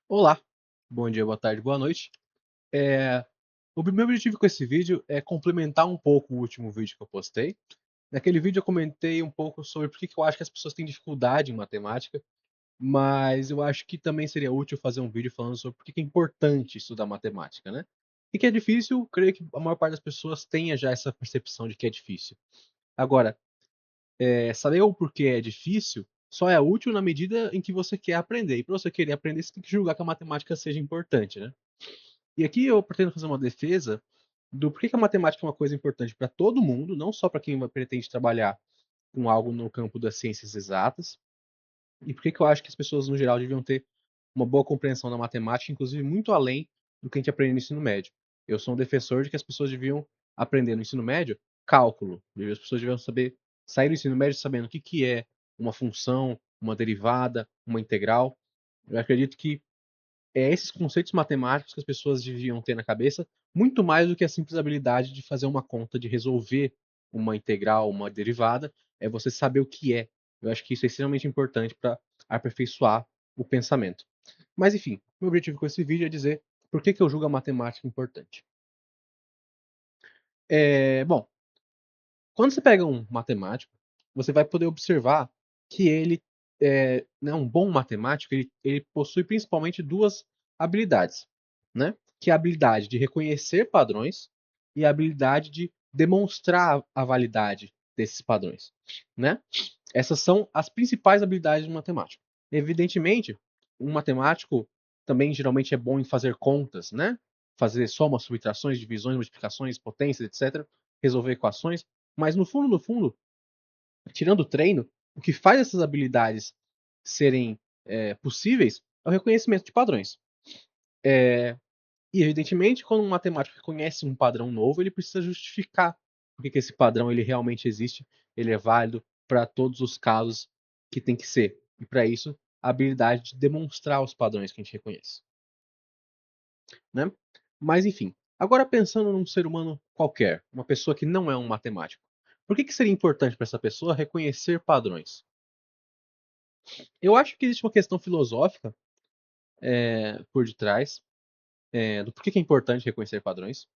Olá, bom dia, boa tarde, boa noite. É, o meu objetivo com esse vídeo é complementar um pouco o último vídeo que eu postei. Naquele vídeo eu comentei um pouco sobre por que eu acho que as pessoas têm dificuldade em matemática, mas eu acho que também seria útil fazer um vídeo falando sobre por que é importante estudar matemática, né? E que é difícil, creio que a maior parte das pessoas tenha já essa percepção de que é difícil. Agora, saber o porquê é difícil só é útil na medida em que você quer aprender. E para você querer aprender, você tem que julgar que a matemática seja importante, né? E aqui eu pretendo fazer uma defesa do porquê que a matemática é uma coisa importante para todo mundo, não só para quem pretende trabalhar com algo no campo das ciências exatas, e porquê que eu acho que as pessoas no geral deviam ter uma boa compreensão da matemática, inclusive muito além do que a gente aprende no ensino médio. Eu sou um defensor de que as pessoas deviam aprender no ensino médio cálculo. As pessoas deviam saber sair do ensino médio sabendo o que é uma função, uma derivada, uma integral. Eu acredito que esses conceitos matemáticos que as pessoas deviam ter na cabeça, muito mais do que a simples habilidade de fazer uma conta, de resolver uma integral, uma derivada, é você saber o que é. Eu acho que isso é extremamente importante para aperfeiçoar o pensamento. Mas enfim, meu objetivo com esse vídeo é dizer por que eu julgo a matemática importante. Bom, quando você pega um matemático, você vai poder observar que ele, né, um bom matemático, ele possui principalmente duas habilidades, né? Que é a habilidade de reconhecer padrões e a habilidade de demonstrar a validade desses padrões, né? Essas são as principais habilidades do matemático. Evidentemente, um matemático também geralmente é bom em fazer contas, né? Fazer somas, subtrações, divisões, multiplicações, potências, etc. Resolver equações. Mas no fundo, tirando o treino, o que faz essas habilidades serem possíveis é o reconhecimento de padrões. E evidentemente, quando um matemático reconhece um padrão novo, ele precisa justificar por que esse padrão ele realmente existe, ele é válido para todos os casos que tem que ser. E para isso, a habilidade de demonstrar os padrões que a gente reconhece. Né? Mas enfim, agora pensando num ser humano qualquer, uma pessoa que não é um matemático, por que seria importante para essa pessoa reconhecer padrões? Eu acho que existe uma questão filosófica por detrás do porquê que é importante reconhecer padrões.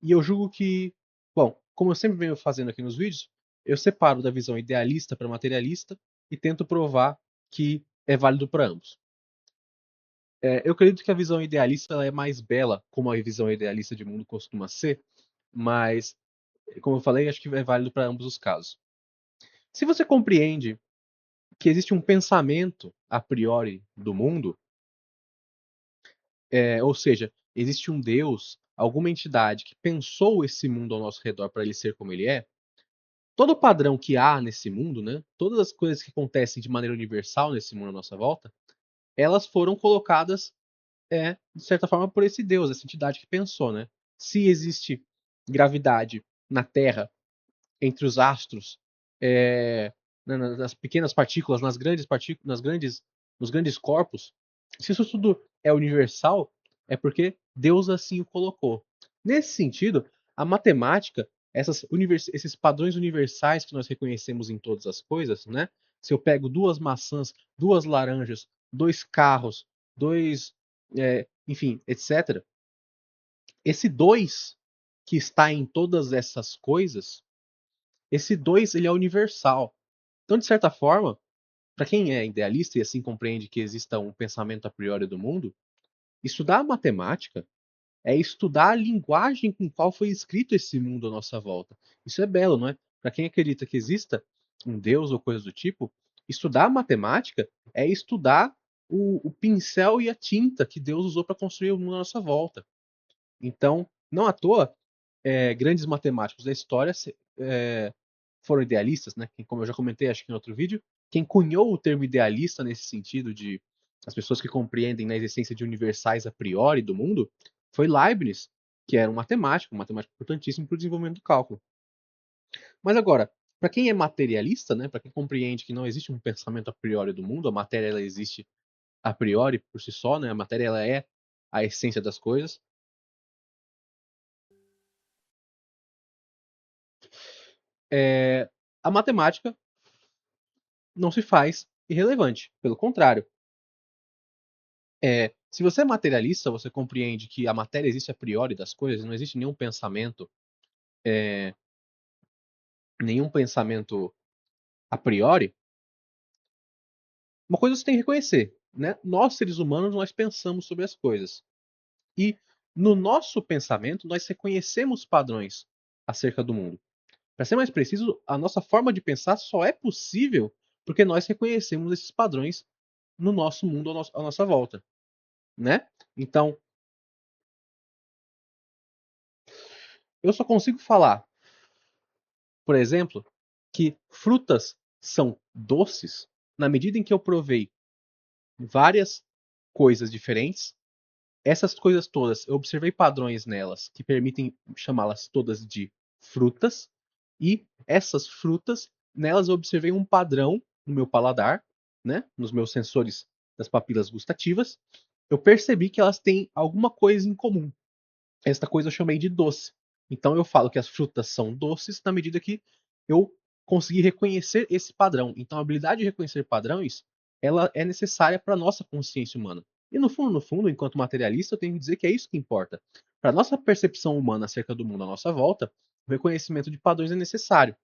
E eu julgo que, bom, como eu sempre venho fazendo aqui nos vídeos, eu separo da visão idealista para materialista e tento provar que é válido para ambos. Eu acredito que a visão idealista ela é mais bela, como a visão idealista de mundo costuma ser, mas, como eu falei, acho que é válido para ambos os casos. Se você compreende que existe um pensamento a priori do mundo, ou seja, existe um Deus, alguma entidade que pensou esse mundo ao nosso redor para ele ser como ele é, todo padrão que há nesse mundo, né, todas as coisas que acontecem de maneira universal nesse mundo à nossa volta, elas foram colocadas, de certa forma, por esse Deus, essa entidade que pensou, né? Se existe gravidade na Terra, entre os astros, nas pequenas partículas, nas grandes partículas, nos grandes corpos, se isso tudo é universal, é porque Deus assim o colocou. Nesse sentido, a matemática, esses padrões universais que nós reconhecemos em todas as coisas, né? Se eu pego duas maçãs, duas laranjas, dois carros, enfim, etc. Esse dois que está em todas essas coisas, esse dois ele é universal. Então, de certa forma, para quem é idealista e assim compreende que exista um pensamento a priori do mundo, estudar matemática é estudar a linguagem com qual foi escrito esse mundo à nossa volta. Isso é belo, não é? Para quem acredita que exista um Deus ou coisa do tipo, estudar matemática é estudar o pincel e a tinta que Deus usou para construir o mundo à nossa volta. Então, não à toa, grandes matemáticos da história foram idealistas, né? Como eu já comentei, acho que em outro vídeo, quem cunhou o termo idealista nesse sentido de as pessoas que compreendem na existência de universais a priori do mundo, foi Leibniz, que era um matemático importantíssimo para o desenvolvimento do cálculo. Mas agora, para quem é materialista, né, para quem compreende que não existe um pensamento a priori do mundo, a matéria ela existe a priori por si só, né, a matéria ela é a essência das coisas, a matemática não se faz irrelevante, pelo contrário. Se você é materialista, você compreende que a matéria existe a priori das coisas, não existe nenhum pensamento a priori. Uma coisa você tem que reconhecer, né? Nós, seres humanos, nós pensamos sobre as coisas. E no nosso pensamento, nós reconhecemos padrões acerca do mundo. Para ser mais preciso, a nossa forma de pensar só é possível porque nós reconhecemos esses padrões no nosso mundo, à nossa volta, né? Então, eu só consigo falar, por exemplo, que frutas são doces na medida em que eu provei várias coisas diferentes. Essas coisas todas, eu observei padrões nelas que permitem chamá-las todas de frutas, e essas frutas, nelas eu observei um padrão no meu paladar, né, nos meus sensores das papilas gustativas. Eu percebi que elas têm alguma coisa em comum. Esta coisa eu chamei de doce. Então eu falo que as frutas são doces na medida que eu consegui reconhecer esse padrão. Então a habilidade de reconhecer padrões, ela é necessária para a nossa consciência humana. E no fundo, enquanto materialista, eu tenho que dizer que é isso que importa. Para a nossa percepção humana acerca do mundo à nossa volta, o reconhecimento de padrões é necessário.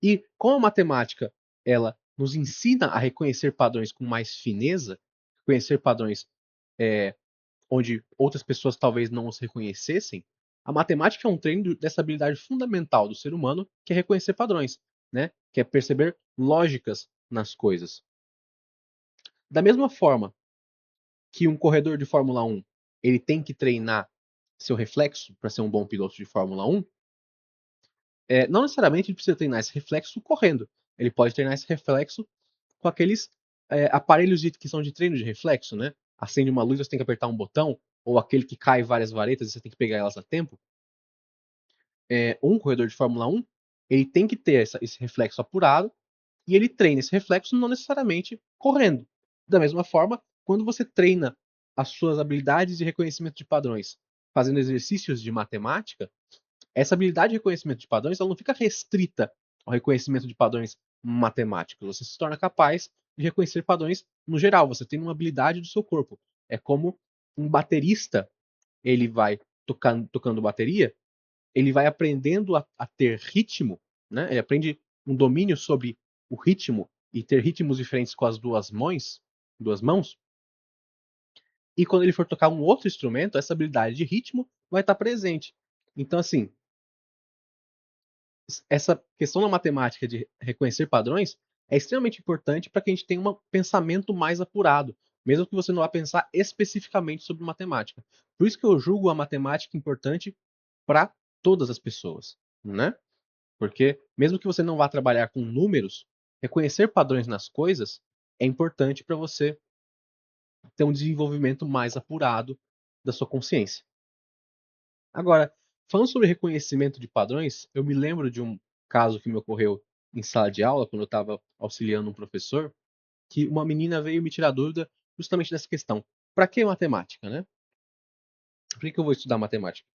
E como a matemática, ela nos ensina a reconhecer padrões com mais fineza, reconhecer padrões é, onde outras pessoas talvez não os reconhecessem, a matemática é um treino dessa habilidade fundamental do ser humano, que é reconhecer padrões, né? Que é perceber lógicas nas coisas. Da mesma forma que um corredor de Fórmula 1 ele tem que treinar seu reflexo para ser um bom piloto de Fórmula 1, não necessariamente ele precisa treinar esse reflexo correndo. Ele pode treinar esse reflexo com aqueles aparelhos que são de treino de reflexo, né? Acende uma luz, você tem que apertar um botão, ou aquele que cai várias varetas e você tem que pegar elas a tempo. Um corredor de Fórmula 1, ele tem que ter esse reflexo apurado, e ele treina esse reflexo não necessariamente correndo. Da mesma forma, quando você treina as suas habilidades de reconhecimento de padrões fazendo exercícios de matemática, essa habilidade de reconhecimento de padrões ela não fica restrita ao reconhecimento de padrões matemáticos. Você se torna capaz de reconhecer padrões no geral. Você tem uma habilidade do seu corpo. É como um baterista, ele vai tocando bateria, ele vai aprendendo a ter ritmo, né? Ele aprende um domínio sobre o ritmo e ter ritmos diferentes com as duas mãos. E quando ele for tocar um outro instrumento, essa habilidade de ritmo vai estar presente. Então, assim, essa questão da matemática de reconhecer padrões é extremamente importante para que a gente tenha um pensamento mais apurado, mesmo que você não vá pensar especificamente sobre matemática. Por isso que eu julgo a matemática importante para todas as pessoas, né? Porque mesmo que você não vá trabalhar com números, reconhecer padrões nas coisas é importante para você ter um desenvolvimento mais apurado da sua consciência. Agora, falando sobre reconhecimento de padrões, eu me lembro de um caso que me ocorreu em sala de aula, quando eu estava auxiliando um professor, que uma menina veio me tirar dúvida justamente dessa questão. Para que matemática, né? Por que eu vou estudar matemática?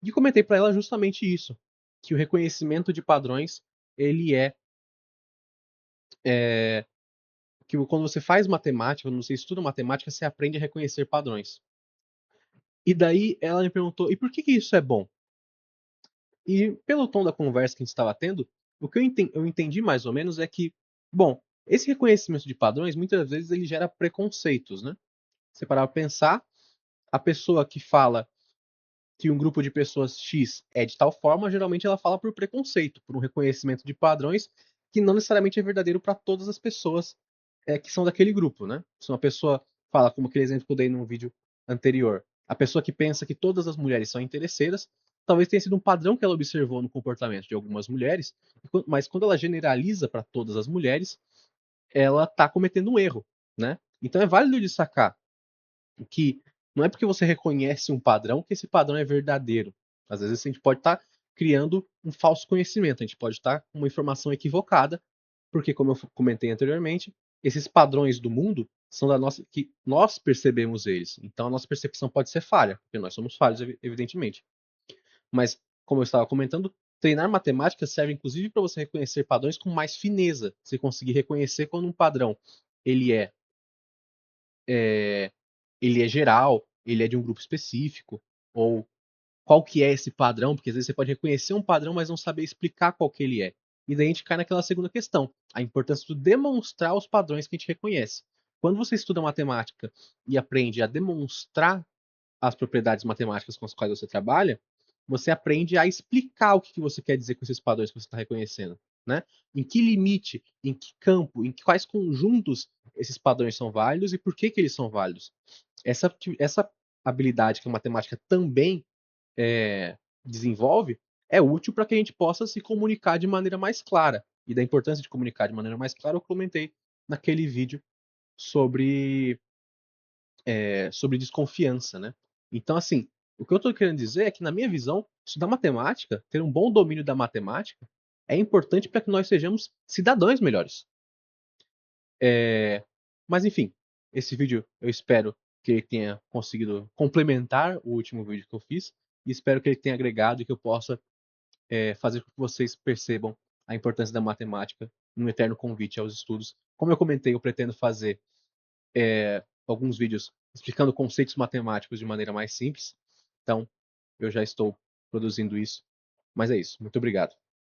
E comentei para ela justamente isso, que o reconhecimento de padrões, ele é que quando você faz matemática, quando você estuda matemática, você aprende a reconhecer padrões. E daí ela me perguntou, e por que isso é bom? E pelo tom da conversa que a gente estava tendo, o que eu entendi mais ou menos é que, bom, esse reconhecimento de padrões, muitas vezes ele gera preconceitos, né? Você parar para pensar, a pessoa que fala que um grupo de pessoas X é de tal forma, geralmente ela fala por preconceito, por um reconhecimento de padrões que não necessariamente é verdadeiro para todas as pessoas que são daquele grupo, né? Se uma pessoa fala, como aquele exemplo que eu dei no vídeo anterior, a pessoa que pensa que todas as mulheres são interesseiras, talvez tenha sido um padrão que ela observou no comportamento de algumas mulheres, mas quando ela generaliza para todas as mulheres, ela está cometendo um erro, né? Então é válido destacar que não é porque você reconhece um padrão que esse padrão é verdadeiro. Às vezes a gente pode estar criando um falso conhecimento, a gente pode estar com uma informação equivocada, porque, como eu comentei anteriormente, esses padrões do mundo são da nossa que nós percebemos eles. Então a nossa percepção pode ser falha, porque nós somos falhos, evidentemente. Mas, como eu estava comentando, treinar matemática serve inclusive para você reconhecer padrões com mais fineza. Você conseguir reconhecer quando um padrão ele é ele é geral, ele é de um grupo específico, ou qual que é esse padrão, porque às vezes você pode reconhecer um padrão, mas não saber explicar qual que ele é. E daí a gente cai naquela segunda questão, a importância de demonstrar os padrões que a gente reconhece. Quando você estuda matemática e aprende a demonstrar as propriedades matemáticas com as quais você trabalha, você aprende a explicar o que você quer dizer com esses padrões que você está reconhecendo, né? Em que limite, em que campo, em quais conjuntos esses padrões são válidos e por que eles são válidos. Essa habilidade que a matemática também desenvolve é útil para que a gente possa se comunicar de maneira mais clara. E da importância de comunicar de maneira mais clara, eu comentei naquele vídeo sobre sobre desconfiança, né? Então, assim, o que eu estou querendo dizer é que, na minha visão, estudar matemática, ter um bom domínio da matemática, é importante para que nós sejamos cidadãos melhores. Mas, enfim, esse vídeo eu espero que ele tenha conseguido complementar o último vídeo que eu fiz e espero que ele tenha agregado e que eu possa fazer com que vocês percebam a importância da matemática no eterno convite aos estudos. Como eu comentei, eu pretendo fazer alguns vídeos explicando conceitos matemáticos de maneira mais simples. Então, eu já estou produzindo isso. Mas é isso. Muito obrigado.